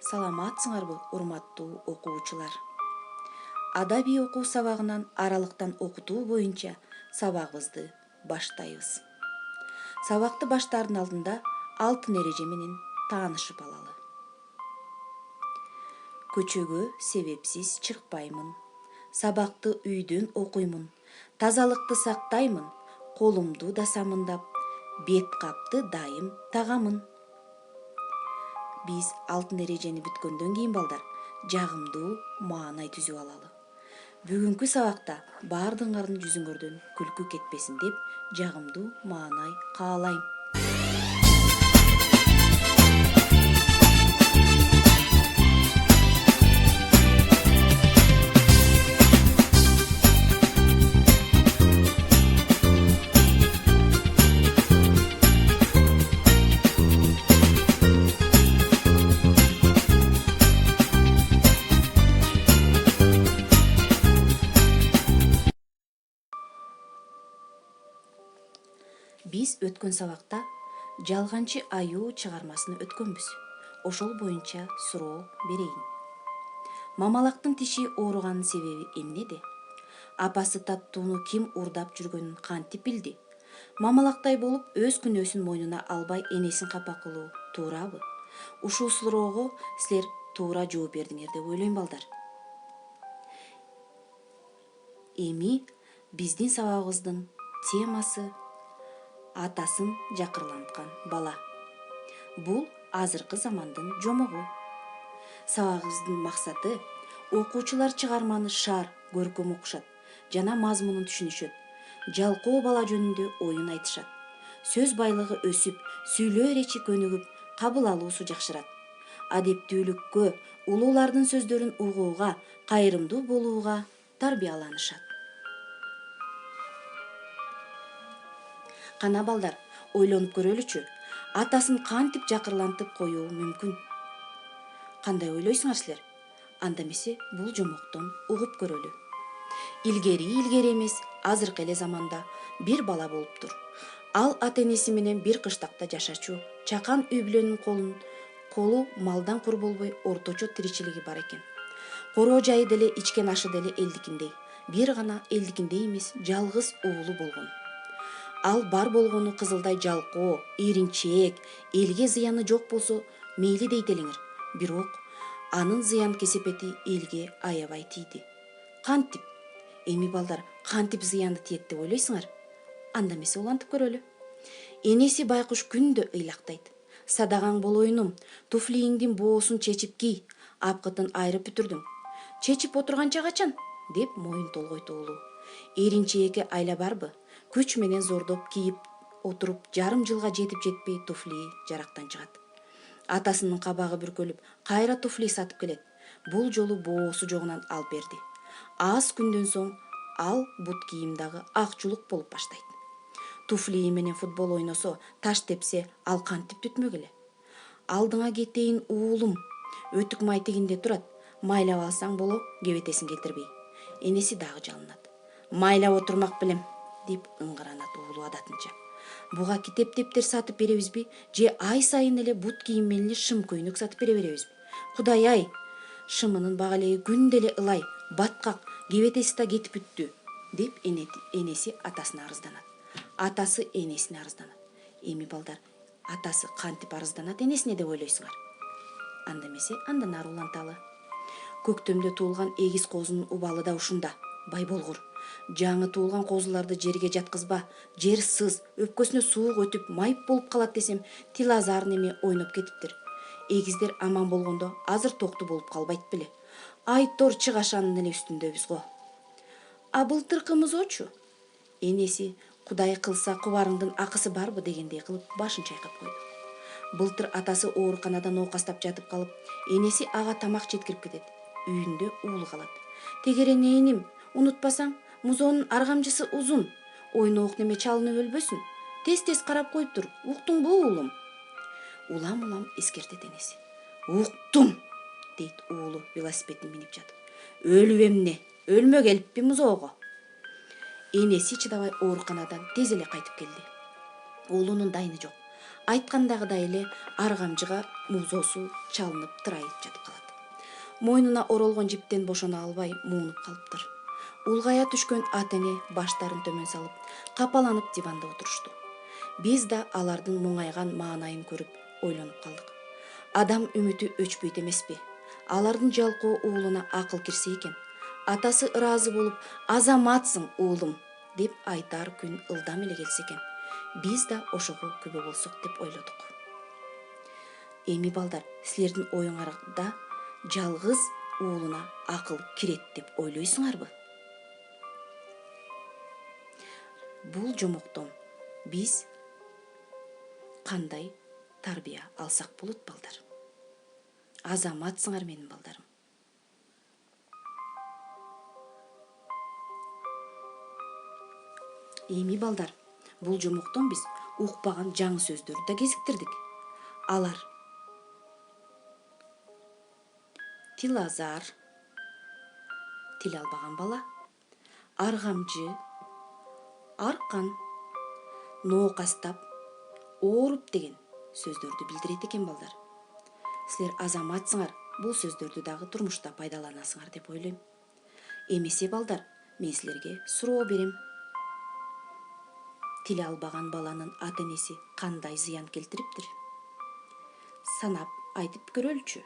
Саламатсыңарбы, урматтуу окуучулар. Адабий окуу сабагынан аралыктан окутуу боюнча сабагыбызды баштайбыз. Сабакты баштаардын алдында алтын эреже менен таанышып алалы. Көчөгө себепсиз чыкпаймын. Сабакты үйдөн окуймун. Тазалыкты сактаймын. Колумду да самындап, бет капты дайым тагамын. Биз алтын эрежени бүткөндөн кийин балдар жагымдуу маанай түзүп алалы. Бүгүнкү сабакта баардыгыңардын жүзүңөрдөн күлкү кетпесин деп жагымдуу маанай каалайм. Биз өткөн сабакта жалганчы аюу чыгармасын өткөнбүз. Ошол боюнча суроо берейин. Мамалактын тиши ооруганын себеби эмнеде? Апасы Таттууну ким урдап жүргөнүн кантип билди? Мамалактай болуп өз күнөөсүн мойнуна албай энесин капа кылуу туурабы? Ушул суроого силер туура жооп бердиңер деп ойлойм балдар. Эми биздин сабагыбыздын темасы атасын жакырланткан бала. Бул азыркы замандын жомогу. Сабагыбыздын максаты окуучулар чыгарманы шаар, көркөм окушат жана мазмунун түшүнүшөт. Жалкоо бала жөнүндө оюн айтышат. Сөз байлыгы өсүп, сүйлөө эречи көнүгүп, кабыл алуусу жакшырат. Адептүүлүккө, улуулардын сөздөрүн угууга, кайрымдуу болууга тарбияланышат. Кана балдар, ойлонуп көрөлүчү, атасын кантип жакырлантып коюу мүмкүн? Кандай ойлойсуңар силер? Анда эмесе бул жомоктон угуп көрөлү. Илгери эмес, азыркы эле заманда бир бала болуптур. Ал ата-энеси менен бир кыштакта жашачу, чакан үй бүлөнүн колу малдан кур болбой орточо тиричилиги бар экен. Короо жайы деле, ичкен ашы деле элдикиндей. Бир гана элдикиндей эмес, жалгыз уулу болгон. Ал бар болгону кызылдай жалкоо, иринчээк, элге зыяны жок болсо мейли дейт элеңер. Бирок анын зыян кесепети элге аябай тийди. Кантип? Эми балдар, кантип зыянды тиет деп ойлойсуңар? Анда эмесе улантып көрөлү. Энеси байкуш күндө ыйлактайт. Садагаң болоюнум, туфлиңдин боосун чечип кий, апкытын айрып бүтүрдүң. Чечип отурганча качан? Деп моюн толгойт уулу. Эринчээкке айла барбы? Күч менен зордоп кийип отуруп, жарым жылга жетип-жетпей туфли жарактан чыгат. Атасынын кабагы бүркөлүп, кайра туфли сатып келет. Бул жолу боосу жогунан алып берди. Аз күндөн соң ал бут кийим дагы акчулук болуп баштайт. Туфли менен футбол ойносо, таш тепсе, ал кантип түтмөк эле? Алдыңа кетейин уулум, өтүк май тигинде турат. Майлап алсаң боло, кебетесин келтирбей. Энеси дагы жалынат. Майлап отурмак белем, деп ыңгыранат уулу адатынча. Буга китеп-дептер сатып беребизби, же ай сайын эле бут кийим менен шым көйнөк сатып бере беребизби? Кудай ай, шымынын багалеги күндө эле ылай, баткак, кебетеси да кетип бүттү, деп энеси атасына арызданат. Атасы энесине арызданат. Эми балдар, атасы кантип арызданат энесине деп ойлойсуңар? Анда эмесе андан ары уланталы. Көктөмдө туулган эгиз козунун убалы да ушунда. Бай болгур. Жаңы туулган козуларды жерге жаткызба, жер сыз, өпкөсүнө суук өтүп, майып болуп калат десем, тил азар неме ойноп кетиптир. Эгиздер аман болгондо азыр токту болуп калбайт беле. Ай тор чыгашанын эле үстүндөбүз го. А былтыркымызочу? Энеси Кудай кылса кубарыңдын акысы барбы дегендей кылып башын чайкап койду. Былтыр атасы ооруканадан оокастап жатып калып, энеси ага тамак жеткирип кетет. Үйүндө уулу калат. Тегеренейиним, унутпасаң, музоонун аргамжысы узун. Ойноок неме чалынып өлбөсүн. Тез-тез карап коюп тур. Уктуңбу уулум? Улам эскертет энеси. Уктум, дейт уулу велосипедин минип жатып. Өлүп эмне? Өлмө келиппи музоого? Энеси чыдабай ооруканадан тез эле кайтып келди. Уулунун дайыны жок. Айткандагыдай эле аргамжыга музоосу чалынып тырайып жатып калат. Мойнуна оролгон жиптен бошоно албай муунуп калыптыр. Улгая түшкөн ата-эне баштарын төмөн салып, капаланып диванда отурушту. Биз да алардын муңайган маанайын көрүп ойлонуп калдык. Адам үмүтү өчпөйт эмеспи? Алардын жалкоо уулуна акыл кирсе экен. Атасы ыраазы болуп, "Азаматсың, уулум" деп айтар күн ылдам эле келсе экен. Биз да ошого күбө болсок деп ойлодук. Эми балдар, силердин оюңарда жалгыз уулуна акыл кирет деп ойлойсуңарбы? Бул жомоктон биз кандай тарбия алсак болот, балдар? Азаматсыңар менин балдарым. Эми балдар, бул жомоктон биз укпаган жаңы сөздөрдү да кезиктирдик. Алар: тилазар, тил албаган бала; аргамжы, аркан, ноокастап, ооруп деген сөздөрдү билдирет экен, балдар. Силер азаматсыңар, бул сөздөрдү дагы турмушта пайдаланасыңар деп ойлойм. Эмесе балдар, мен силерге суроо берем. Тил албаган баланын ата-энеси кандай зыян келтириптир? Санап айтып көрөлүчү.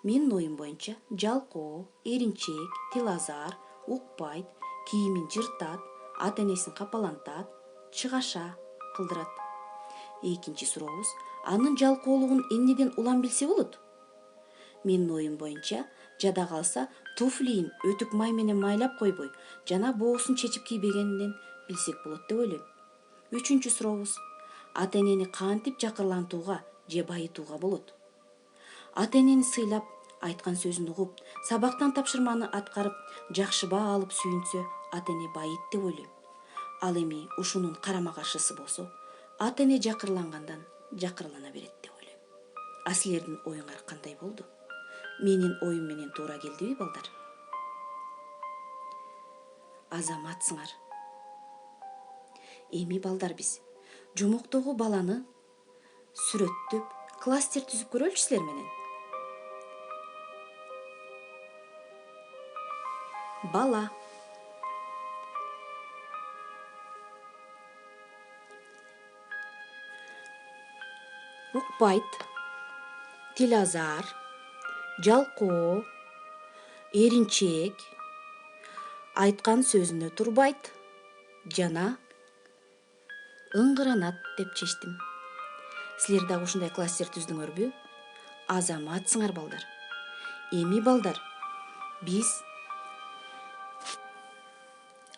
Менин оюм боюнча жалкоо, эринчек, тилазар, укпайт, кийимин жыртат, ата-энесин капалантат, чыгаша кылдырат. Экинчи сурообуз: анын жалкоолугун эмнеден улам билсе болот? Менин оюм боюнча, жада калса туфлийин өтүк май менен майлап койбой, жана боосун чечип кийбегенинен билсек болот деп ойлойм. Үчүнчү сурообуз: ата-энени кантип жакырлантууга же байытууга болот? Ата-энени сыйлап, айткан сөзүн угуп, сабактан тапшырманы аткарып, жакшы баа алып сүйүнсө, ата-эне байыт деп ойлойм. Ал эми ушунун карама каршысы болсо, ата-эне жакырлангандан жакырлана берет деп ойлойм. А силердин оюңар кандай болду? Менин оюм менен туура келдиби, балдар? Азаматсыңар. Эми балдар, биз жомоктогу баланы сүрөттөп, кластер түзүп көрөлүчү силер менен. Бала. Укпайт, тилазар, жалкоо, эринчек, айткан сөзүнө турбайт жана ыңгыранат деп чечтим. Силер дагы ушундай кластер түздүңөрбү? Азаматсыңар, балдар. Эми балдар, биз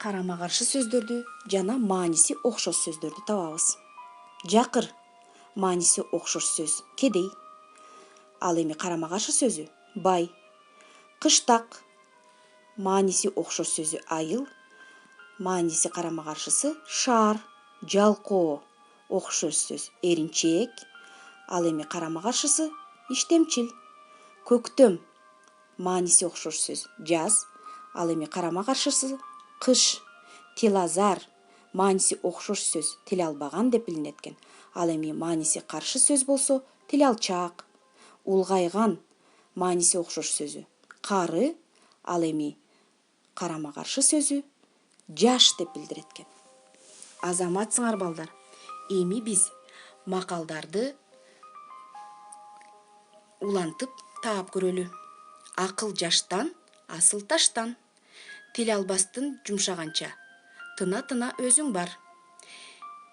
карама каршы сөздөрдү жана мааниси окшош сөздөрдү табабыз. Жакыр, мааниси окшош сөз кедей. Ал эми карама каршы сөзү бай. Кыштак, мааниси окшош сөзү айыл, мааниси карама каршысы шаар. Жалкоо, окшош сөз эринчек, ал эми карама каршысы иштемчил. Көктөм, мааниси окшош сөз жаз, ал эми карама каршысы кыш. Тилазар, мааниси окшош сөз тил албаган деп билинет экен, ал эми мааниси каршы сөз болсо тил алчаак. Улгайган, мааниси окшош сөзү кары, ал эми карама каршы сөзү жаш деп билдирет экен. Азаматсыңар, балдар. Эми биз макалдарды улантып таап көрөлү. Акыл жаштан, асыл таштан. Тил албастын жумшаганча, тына-тына өзүң бар.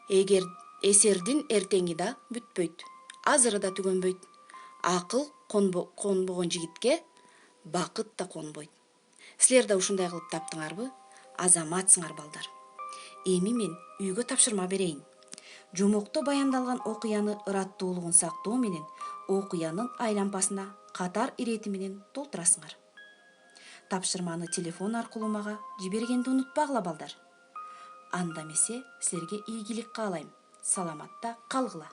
Эгер эсердин эртеңи да бүтпөйт, азыры да түгөнбөйт. Акыл конбогон жигитке бакыт да конбойт. Силер да ушундай кылып таптыңарбы? Азаматсыңар, балдар. Эми мен үйгө тапшырма берейин. Жомокто баяндалган окуяны ыраттуулугун сактоо менен окуянын айлампасына катар ирети менен толтурасыңар. Тапшырманы телефон аркылуу мага жибергенди унутпагыла, балдар. Анда эмесе силерге ийгилик каалайм. Саламатта калгыла.